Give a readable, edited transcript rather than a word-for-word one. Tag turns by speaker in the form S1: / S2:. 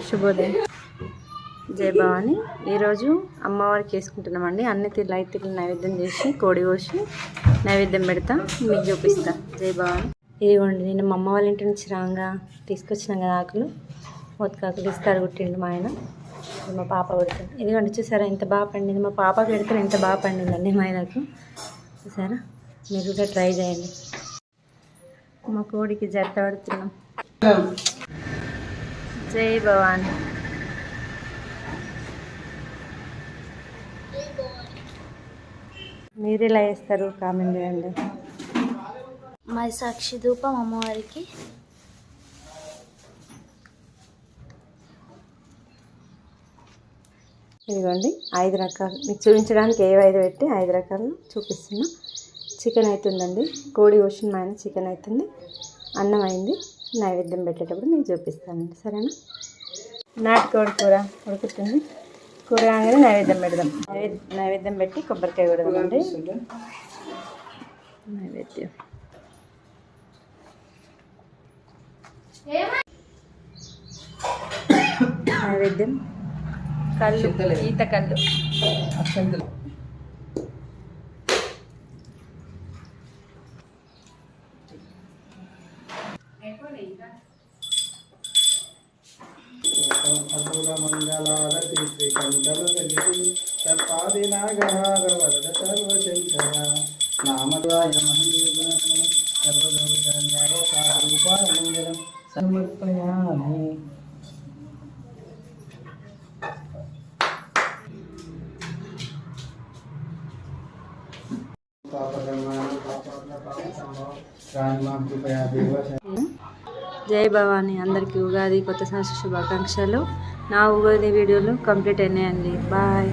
S1: శుభోదయం. జై భవాని. ఈరోజు అమ్మవారికి వేసుకుంటున్నామండి. అన్ని తిళ్ళు నైవేద్యం చేసి కోడి కోసి నైవేద్యం పెడతా, మీకు చూపిస్తా. జై భవాని. ఇదిగోండి, నేను మా అమ్మ వాళ్ళ ఇంటి నుంచి రాగా తీసుకొచ్చినాం కదా ఆకులు, మొత్తాకులు ఇస్తారు కుట్టిండు మా ఆయన. మా పాప పెడుతుంది. ఇదిగోండి, చూసారా ఎంత బాగా పండింది. మా పాప పెడితే ఎంత బాగా పండిందండి మా ఆయనకు. చూసారా, మీరు కూడా ట్రై చేయండి. మా కోడికి జట్ట పడుతున్నాం. జై భవాని. మీరు ఎలా వేస్తారు కామెంట్ చేయండి.
S2: మరి సాక్షి ధూపం అమ్మవారికి.
S1: ఇదిగోండి 5 రకాలు మీకు చూపించడానికి 5 పెట్టి 5 రకాలు చూపిస్తున్నా. చికెన్ అవుతుందండి, కోడి కోసిన మా ఆయన చికెన్ అవుతుంది, అన్నం అయింది. నైవేద్యం పెట్టేటప్పుడు మీకు చూపిస్తానండి, సరేనా. నాటుకోడి కూర ఉడుకుతుంది. కూర కాగానే నైవేద్యం పెడదాం. నైవేద్యం పెట్టి కొబ్బరికాయ కొడదామండి. నైవేద్యం నైవేద్యం కళ్ళు, ఈత కళ్ళు.
S3: మంగళారతి శ్రీకంఠల సపాది నాగహార వరద సర్వశంకర నామద్వాయ సర్వలోకరూపాయ మంగళం సమర్పయామి.
S1: జై భవాని. అందరికీ ఉగాది కొత్త సంవత్సర శుభాకాంక్షలు. నా ఉగాది వీడియోలు కంప్లీట్ అయినాయండి. బాయ్.